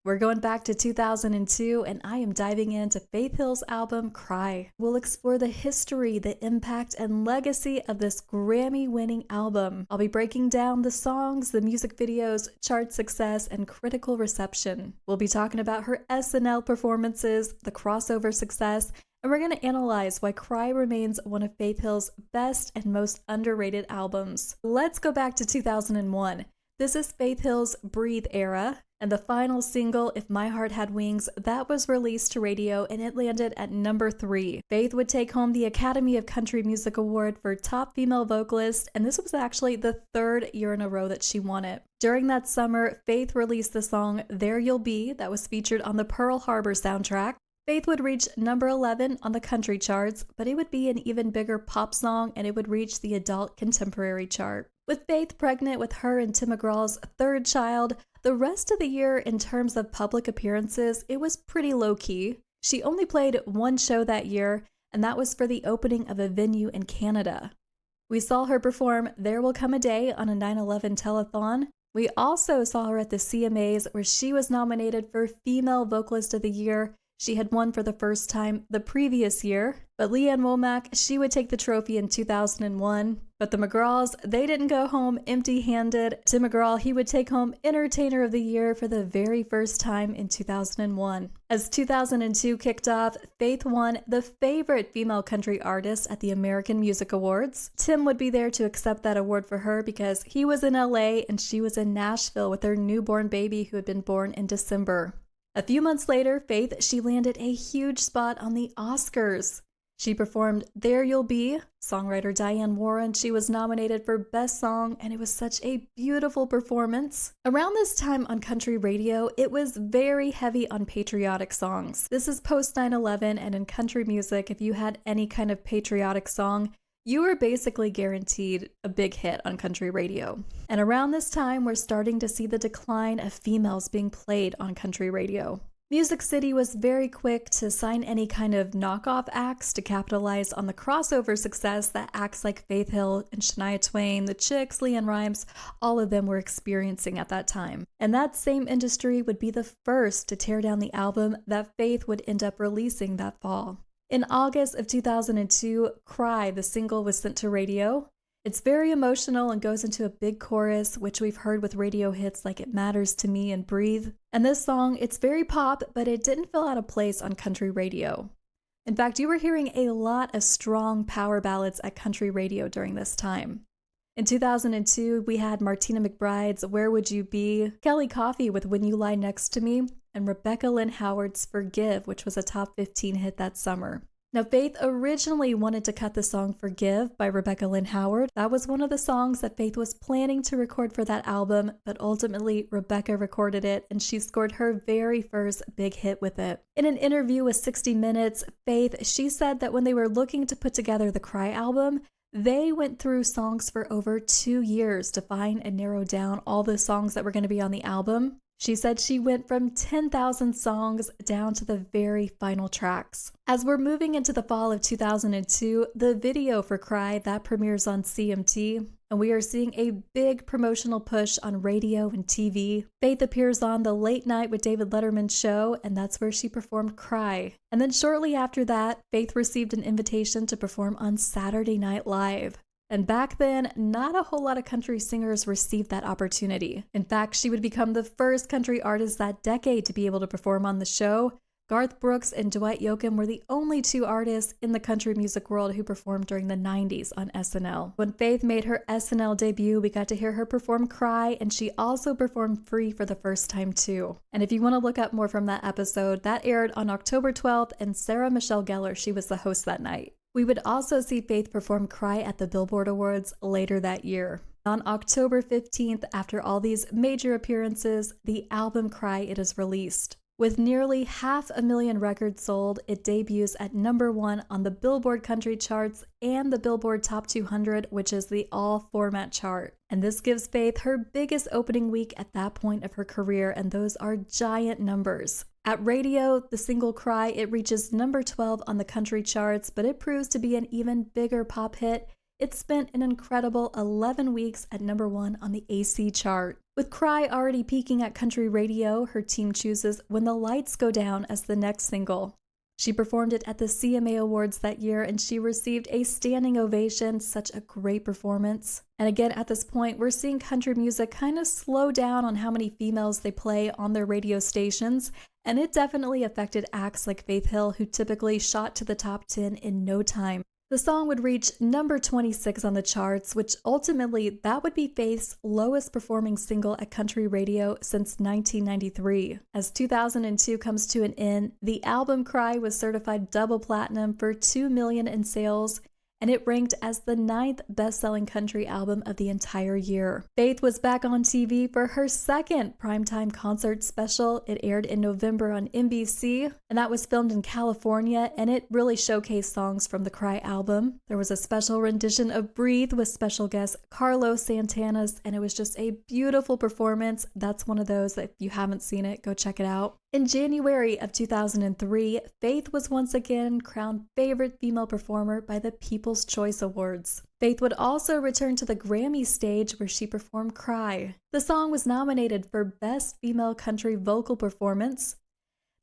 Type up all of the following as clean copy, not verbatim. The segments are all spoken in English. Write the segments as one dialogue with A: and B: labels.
A: We're going back to 2002, and I am diving into Faith Hill's album, Cry. We'll explore the history, the impact, and legacy of this Grammy-winning album. I'll be breaking down the songs, the music videos, chart success, and critical reception. We'll be talking about her SNL performances, the crossover success, and we're going to analyze why Cry remains one of Faith Hill's best and most underrated albums. Let's go back to 2001. This is Faith Hill's Breathe era, and the final single, If My Heart Had Wings, that was released to radio and it landed at number 3. Faith would take home the Academy of Country Music Award for Top Female Vocalist, and this was actually the 3rd year in a row that she won it. During that summer, Faith released the song There You'll Be that was featured on the Pearl Harbor soundtrack. Faith would reach number 11 on the country charts, but it would be an even bigger pop song and it would reach the adult contemporary chart. With Faith pregnant with her and Tim McGraw's 3rd child, the rest of the year in terms of public appearances, it was pretty low-key. She only played one show that year, and that was for the opening of a venue in Canada. We saw her perform There Will Come a Day on a 9/11 telethon. We also saw her at the CMAs where she was nominated for Female Vocalist of the Year. She had won for the first time the previous year, but Leanne Womack, she would take the trophy in 2001. But the McGraws, they didn't go home empty-handed. Tim McGraw, he would take home Entertainer of the Year for the very first time in 2001. As 2002 kicked off, Faith won the Favorite Female Country Artist at the American Music Awards. Tim would be there to accept that award for her because he was in LA and she was in Nashville with their newborn baby who had been born in December. A few months later, Faith, she landed a huge spot on the Oscars. She performed There You'll Be. Songwriter Diane Warren, she was nominated for Best Song, and it was such a beautiful performance. Around this time on country radio, it was very heavy on patriotic songs. This is post 9/11, and in country music, if you had any kind of patriotic song, you were basically guaranteed a big hit on country radio. And around this time, we're starting to see the decline of females being played on country radio. Music City was very quick to sign any kind of knockoff acts to capitalize on the crossover success that acts like Faith Hill and Shania Twain, The Chicks, LeAnn Rimes, all of them were experiencing at that time. And that same industry would be the first to tear down the album that Faith would end up releasing that fall. In August of 2002, Cry, the single, was sent to radio. It's very emotional and goes into a big chorus, which we've heard with radio hits like It Matters to Me and Breathe. And this song, it's very pop, but it didn't feel out of place on country radio. In fact, you were hearing a lot of strong power ballads at country radio during this time. In 2002, we had Martina McBride's Where Would You Be, Kelly Coffey with When You Lie Next to Me, and Rebecca Lynn Howard's Forgive, which was a top 15 hit that summer. Now, Faith originally wanted to cut the song Forgive by Rebecca Lynn Howard. That was one of the songs that Faith was planning to record for that album, but ultimately Rebecca recorded it and she scored her very first big hit with it. In an interview with 60 Minutes, Faith, she said that when they were looking to put together the Cry album, they went through songs for over 2 years to find and narrow down all the songs that were going to be on the album. She said she went from 10,000 songs down to the very final tracks. As we're moving into the fall of 2002, the video for Cry, that premieres on CMT, and we are seeing a big promotional push on radio and TV. Faith appears on the Late Night with David Letterman show, and that's where she performed Cry. And then shortly after that, Faith received an invitation to perform on Saturday Night Live. And back then, not a whole lot of country singers received that opportunity. In fact, she would become the first country artist that decade to be able to perform on the show. Garth Brooks and Dwight Yoakam were the only 2 artists in the country music world who performed during the 90s on SNL. When Faith made her SNL debut, we got to hear her perform Cry, and she also performed Free for the first time too. And if you want to look up more from that episode, that aired on October 12th, and Sarah Michelle Gellar, she was the host that night. We would also see Faith perform Cry at the Billboard Awards later that year. On October 15th, after all these major appearances, the album Cry, it is released. With nearly 500,000 records sold, it debuts at number 1 on the Billboard Country charts and the Billboard Top 200, which is the all-format chart. And this gives Faith her biggest opening week at that point of her career, and those are giant numbers. At radio, the single Cry, it reaches number 12 on the country charts, but it proves to be an even bigger pop hit. It spent an incredible 11 weeks at number 1 on the AC chart. With Cry already peaking at country radio, her team chooses When the Lights Go Down as the next single. She performed it at the CMA Awards that year, and she received a standing ovation. Such a great performance. And again, at this point, we're seeing country music kind of slow down on how many females they play on their radio stations, and it definitely affected acts like Faith Hill, who typically shot to the top 10 in no time. The song would reach number 26 on the charts, which ultimately that would be Faith's lowest performing single at country radio since 1993. As 2002 comes to an end, the album Cry was certified double platinum for $2 million in sales, and it ranked as the 9th best-selling country album of the entire year. Faith was back on TV for her second primetime concert special. It aired in November on NBC, and that was filmed in California, and it really showcased songs from the Cry album. There was a special rendition of Breathe with special guest Carlos Santana's, and it was just a beautiful performance. That's one of those that if you haven't seen it, go check it out. In January of 2003, Faith was once again crowned favorite female performer by the People's Choice Awards. Faith would also return to the Grammy stage where she performed Cry. The song was nominated for Best Female Country Vocal Performance.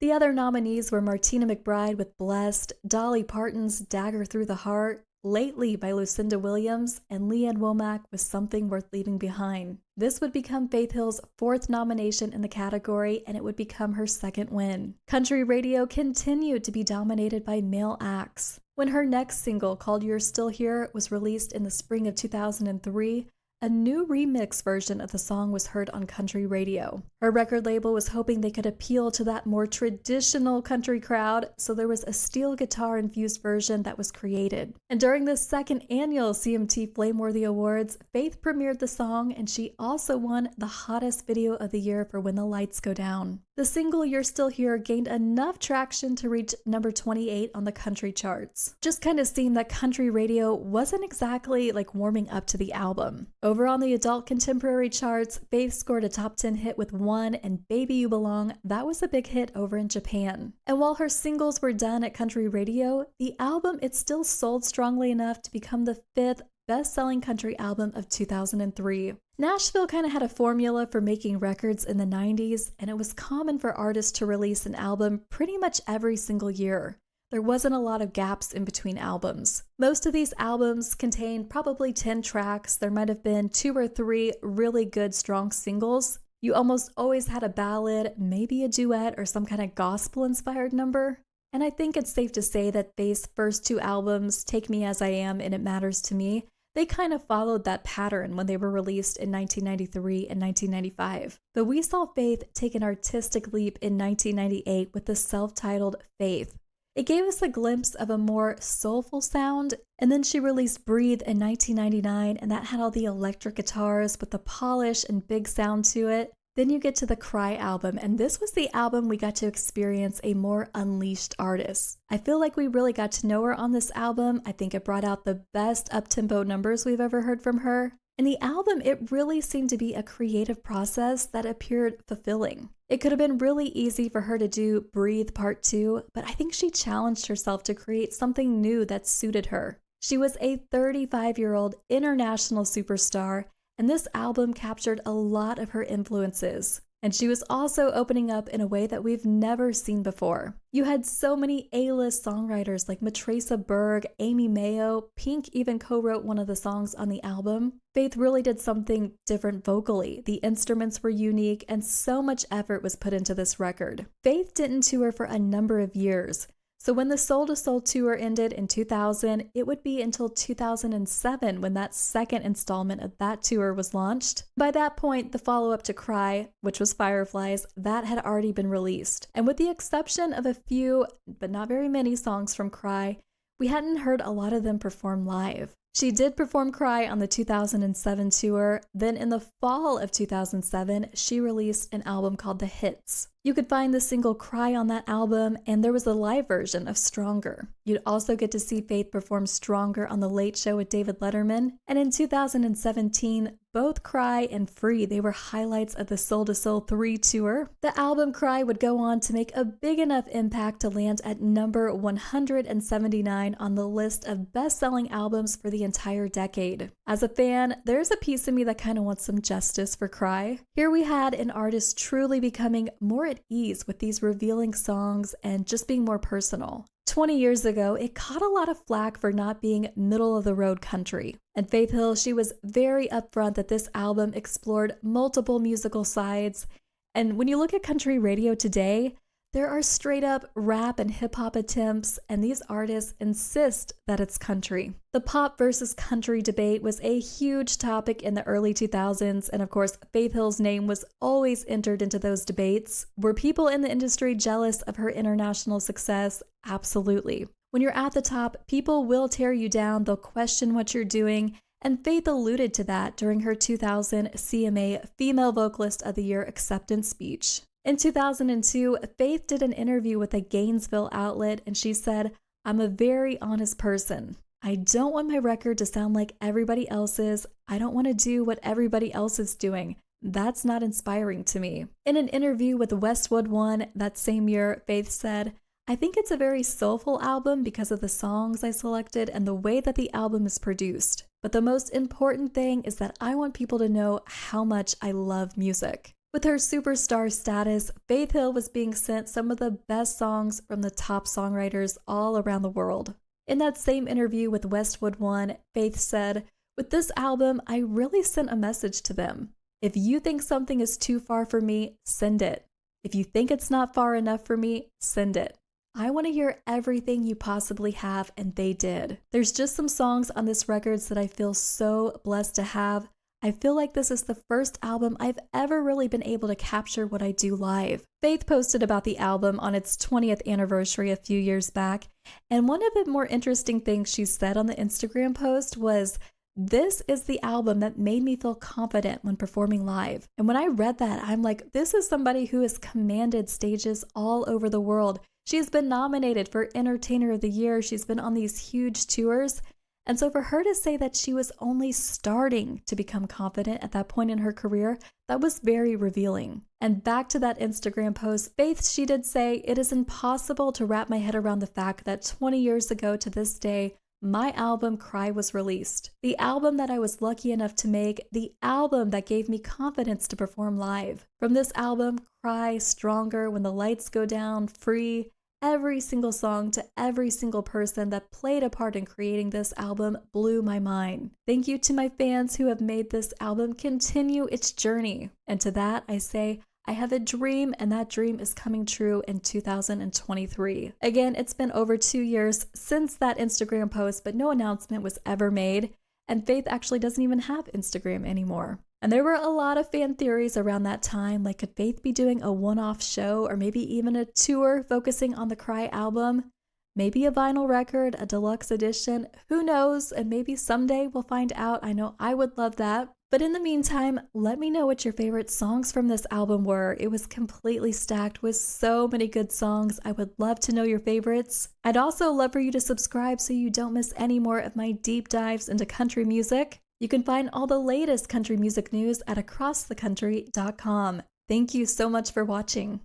A: The other nominees were Martina McBride with Blessed, Dolly Parton's Dagger Through the Heart, Lately by Lucinda Williams, and Leanne Womack with Something Worth Leaving Behind. This would become Faith Hill's 4th nomination in the category, and it would become her 2nd win. Country radio continued to be dominated by male acts. When her next single, called You're Still Here, was released in the spring of 2003, a new remix version of the song was heard on country radio. Her record label was hoping they could appeal to that more traditional country crowd, so there was a steel guitar-infused version that was created. And during the 2nd annual CMT Flameworthy Awards, Faith premiered the song, and she also won the hottest video of the year for When the Lights Go Down. The single You're Still Here gained enough traction to reach number 28 on the country charts. Just kind of seemed that country radio wasn't exactly like warming up to the album. Over on the adult contemporary charts, Faith scored a top 10 hit with One, and Baby You Belong, that was a big hit over in Japan. And while her singles were done at country radio, the album, it still sold strongly enough to become the 5th best-selling country album of 2003. Nashville kind of had a formula for making records in the 90s, and it was common for artists to release an album pretty much every single year. There wasn't a lot of gaps in between albums. Most of these albums contained probably 10 tracks. There might have been 2 or 3 really good, strong singles. You almost always had a ballad, maybe a duet, or some kind of gospel-inspired number. And I think it's safe to say that Faith's first 2 albums, Take Me As I Am and It Matters to Me, they kind of followed that pattern when they were released in 1993 and 1995. But we saw Faith take an artistic leap in 1998 with the self-titled Faith. It gave us a glimpse of a more soulful sound, and then she released Breathe in 1999, and that had all the electric guitars with the polish and big sound to it. Then you get to the Cry album, and this was the album we got to experience a more unleashed artist. I feel like we really got to know her on this album. I think it brought out the best up-tempo numbers we've ever heard from her. In the album, it really seemed to be a creative process that appeared fulfilling. It could have been really easy for her to do Breathe Part 2, but I think she challenged herself to create something new that suited her. She was a 35-year-old international superstar, and this album captured a lot of her influences. And she was also opening up in a way that we've never seen before. You had so many A-list songwriters like Matresa Berg, Amy Mayo, Pink even co-wrote one of the songs on the album. Faith really did something different vocally. The instruments were unique, and so much effort was put into this record. Faith didn't tour for a number of years. So when the Soul to Soul tour ended in 2000, it would be until 2007 when that second installment of that tour was launched. By that point, the follow-up to Cry, which was Fireflies, that had already been released. And with the exception of a few, but not very many songs from Cry, we hadn't heard a lot of them perform live. She did perform Cry on the 2007 tour. Then in the fall of 2007, she released an album called The Hits. You could find the single Cry on that album, and there was a live version of Stronger. You'd also get to see Faith perform Stronger on The Late Show with David Letterman, and in 2017, both Cry and Free, they were highlights of the Soul to Soul 3 tour. The album Cry would go on to make a big enough impact to land at number 179 on the list of best-selling albums for the entire decade. As a fan, there's a piece of me that kind of wants some justice for Cry. Here we had an artist truly becoming more at ease with these revealing songs and just being more personal. 20 years ago, it caught a lot of flack for not being middle-of-the-road country. And Faith Hill, she was very upfront that this album explored multiple musical sides. And when you look at country radio today, there are straight-up rap and hip-hop attempts, and these artists insist that it's country. The pop versus country debate was a huge topic in the early 2000s, and of course, Faith Hill's name was always entered into those debates. Were people in the industry jealous of her international success? Absolutely. When you're at the top, people will tear you down, they'll question what you're doing, and Faith alluded to that during her 2000 CMA Female Vocalist of the Year acceptance speech. In 2002, Faith did an interview with a Gainesville outlet, and she said, "I'm a very honest person. I don't want my record to sound like everybody else's. I don't want to do what everybody else is doing. That's not inspiring to me." In an interview with Westwood One that same year, Faith said, "I think it's a very soulful album because of the songs I selected and the way that the album is produced. But the most important thing is that I want people to know how much I love music." With her superstar status, Faith Hill was being sent some of the best songs from the top songwriters all around the world. In that same interview with Westwood One, Faith said, "With this album, I really sent a message to them. If you think something is too far for me, send it. If you think it's not far enough for me, send it. I want to hear everything you possibly have," and they did. There's just some songs on this record that I feel so blessed to have. I feel like this is the first album I've ever really been able to capture what I do live. Faith posted about the album on its 20th anniversary a few years back, and one of the more interesting things she said on the Instagram post was, "This is the album that made me feel confident when performing live." And when I read that, I'm like, this is somebody who has commanded stages all over the world. She's been nominated for Entertainer of the Year. She's been on these huge tours. And so for her to say that she was only starting to become confident at that point in her career, that was very revealing. And back to that Instagram post, Faith, she did say, "It is impossible to wrap my head around the fact that 20 years ago to this day, my album Cry was released. The album that I was lucky enough to make, the album that gave me confidence to perform live. From this album, Cry, Stronger, When the Lights Go Down, Free, every single song to every single person that played a part in creating this album blew my mind. Thank you to my fans who have made this album continue its journey." And to that, I say, I have a dream, and that dream is coming true in 2023. Again, it's been over 2 years since that Instagram post, but no announcement was ever made. And Faith actually doesn't even have Instagram anymore. And there were a lot of fan theories around that time, like could Faith be doing a one-off show or maybe even a tour focusing on the Cry album? Maybe a vinyl record, a deluxe edition, who knows? And maybe someday we'll find out. I know I would love that. But in the meantime, let me know what your favorite songs from this album were. It was completely stacked with so many good songs. I would love to know your favorites. I'd also love for you to subscribe so you don't miss any more of my deep dives into country music. You can find all the latest country music news at acrossthecountry.com. Thank you so much for watching.